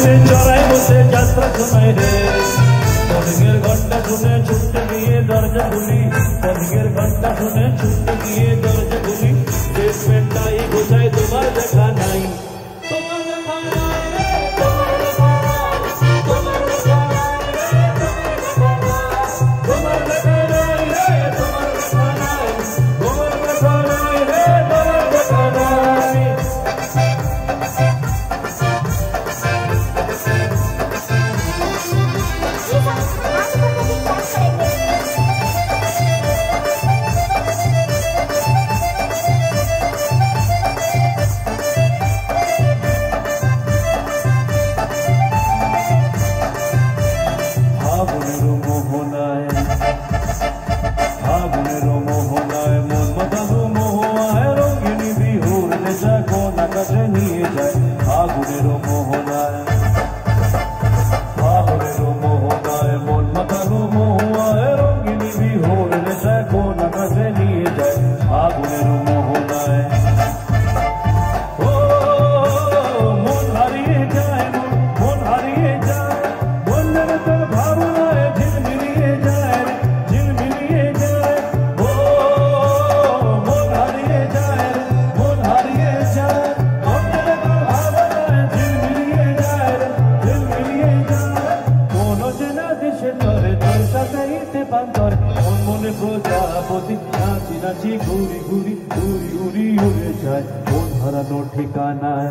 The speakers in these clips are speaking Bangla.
চড়াই বসে যাত্রা শোনায় রে কলিংয়ের ঘন্টা শুনে ছুটতে গিয়ে দরজা খুলি কলিংয়ের ঘন্টা শুনে ছুটতে গিয়ে দরজা খুলি স্টেটমেন্টটাই বোঝায় তোমার দেখা নাই তোমার দেখা নাই তোমার দেখা নাই তোমার দেখা নাই তোমার দেখা নাই তোমার দেখা নাই তোমার দেখা নাই প্রজাপতি নাচি নাচি ঘুরি ঘুরি ঘুরি ঘুরি উড়ে যায় মন হারানো ঠিকানায়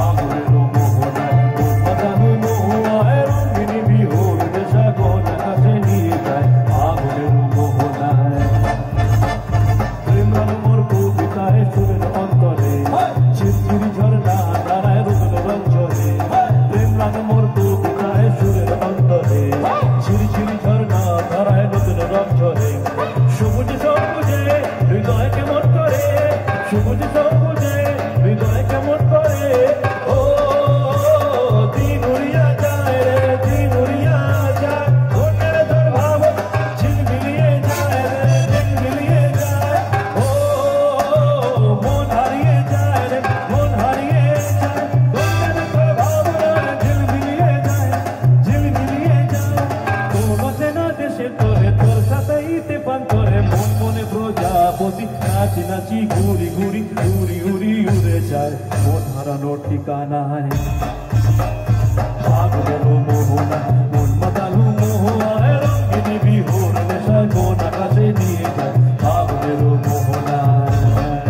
আগুনের মোহনায় মন মাতানো মোহায় রঙিনী বিহুর নেশা কোন কাছে নিয়ে যায় আগুনের মোহনায় প্রেমরান মোর কবিতায় সুরের অন্তরে ঝিরঝিরি ঝর্ণা দাঁড়ায় রুগ্ন রঞ্জনে প্রেমরান মোর কবিতায় সুরের অন্তরে ঝিরঝিরি ঝর্ণা দাঁড়ায় নতুন রঞ্জনে সবুজ সবুজে হৃদয় কেমন করে সবুজ সবুজে হৃদয় কেমন করে ও দিন উড়িয়া যায় রে দিন উড়িয়া যায় ওটার তোর ভাব ঝিলমিলিয়ে যায় রে ঝিলমিলিয়ে যায় ও মন হারিয়ে যায় রে মন হারিয়ে যায় ওটার তোর ভাব ঝিলমিলিয়ে যায় ঝিলমিলিয়ে যায় কোনো চেনা দেশে তোরে তোর সাথেইতে পান করে মন মনে প্রজাপতি নাচি নাচি ঘুরি ঘুরি ঘুরি ঘুরি উড়ে যায় মন হারানো ঠিকানায় আগুনের মোহনা মন মাতানো মোহায় রঙিনী বিহুর নেশা কোন আকাশে নিয়ে যায় আগুনের মোহনায়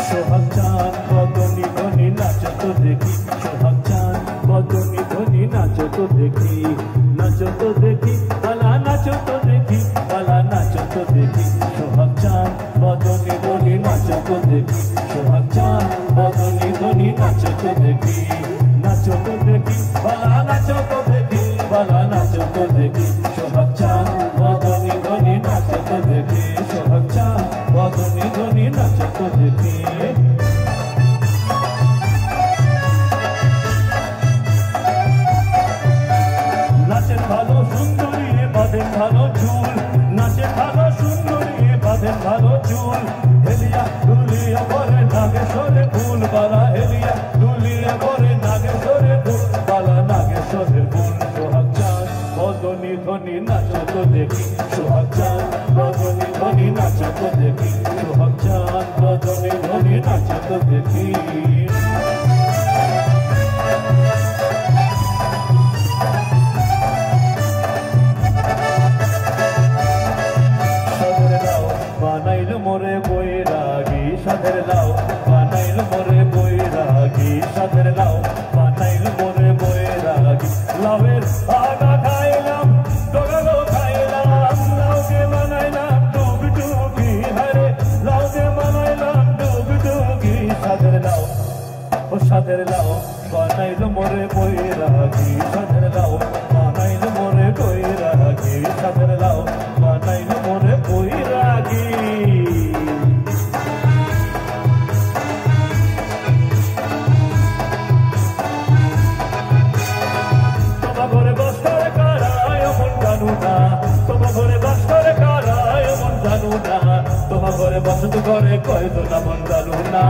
সোহাগ চাঁদ বদনি ধনি নাচো তো দেখি সোহাগ চাঁদ বদনি ধনি নাচো তো দেখি বালা নাচো তো দেখি বালা নাচো তো দেখি সোহাগ চাঁদ বদনি ধনি নাচো তো দেখি সোহাগ চাঁদ বদনি ধনি নাচো তো দেখি বালা নাচো তো দেখি বালা নাচো তো দেখি সোহাগ চাঁদ বদনি ধনি নাচো তো দেখি সোহাগ চাঁদ বদনি ধনি নাচো তো দেখি নাচের ভালো সুন্দরী বাঁধেন ভালো চুল নাচের ভালো সুন্দরী বাঁধেন ভালো চুল হেলিয়া দুলিয়া পরে নাগেশ্বরে ফুল বালা হেলিয়া দুলিয়া পরে নাগেশ্বরে ফুল বালা নাগেশ্বরের ফুল সোহাগ চাঁদ বদনি ধনি নাচো তো দেখি সোহাগ চাঁদ বদনি ধনি নাচো তো দেখি সোহাগ চাঁদ বদনি ধনি নাচো তো দেখি মোরে বৈরাগী সাধের লাও বানাইল মোরে বৈরাগী সাধের লাও বানাইল মোরে বৈরাগী লাউয়ের আগা খাইলাম ডগালো খাইলাম লাউকে বানাইলাম ডুব ডুবি হারে লাউকে বানাইলাম ডুব ডুবি সাধের লাও ও সাধের লাও বানাইল মোরে বৈরাগী সাধের লাও বানাইল মোরে বৈরাগী সাধের লাও বানাইল মোরে বৈরাগী ঘরে বস্তার কারায় মন জানু না কয়তো না মন জানো না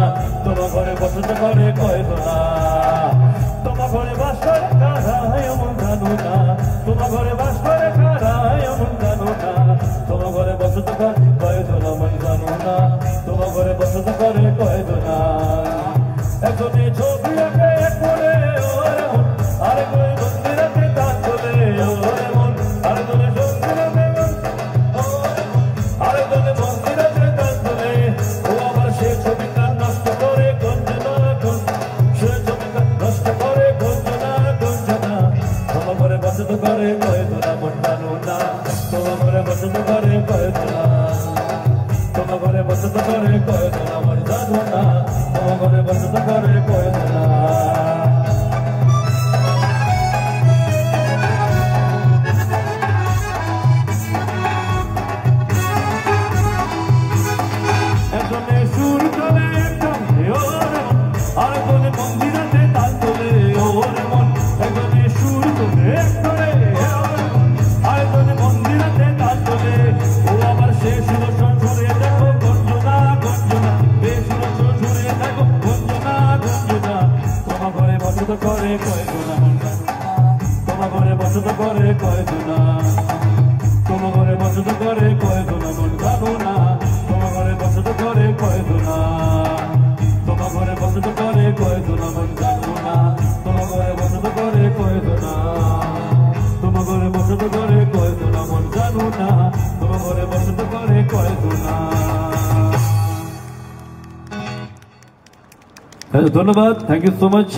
তোমার ঘরে বসত করে কয়তো না তোমার ঘরে বাস করে কারায় মন জানো না তোমার ঘরে বাস করে কারায় মন জানো না তোমার ঘরে বসত করে কয়তো না মন জানো না তোমার ঘরে বসত করে কয়তো না একজনে ছবি আঁকে করে ওরে মন আরেকজনে মন্দিরাতে গান চলে ওরে মন আরেকজনে মন্দিরাতে গান আরেকজনে মন্দিরাতে গান চলে ও আবার সে ছবিটা নষ্ট করে গঞ্জনা সে ছবিটা নষ্ট করে গঞ্জনা তোমার ঘরে বসত করে কয়তো না মন জানো না তোমার ঘরে বসত করে কয়তো না তোমার ঘরে বসত করে কয়তো না মন জানো না তোমার ঘরে বসত করে কয়তো না একজনে সুর তোলে একজনে ওরে মন আরেকজনে মন্দিরাতে তাল তোলে ওরে মন একজনে সুর তোলে একজনে আরেকজনে মন্দিরাতে তাল তোলে ও আবার সে সুদর্শন সুরে দেখো গঞ্জনা বে সুদর্শন সুরে দেখো গঞ্জনা তোমার ঘরে বসত করে কয়তো না মন তোমার ঘরে বসত করে কয়তো না তোমার ঘরে বসত করে কয়তো না মন জানো না তোমার ঘরে বসত করে কয়তো না তোমার ঘরে বসত করে কয়তো না মন জানো না তোমার ঘরে বসত করে কয়তো না তোমার ঘরে বসত করে কয়তো না মন জানো না তোমার ঘরে বসত করে কয়তো না ধন্যবাদ থ্যাংক ইউ সো মাচ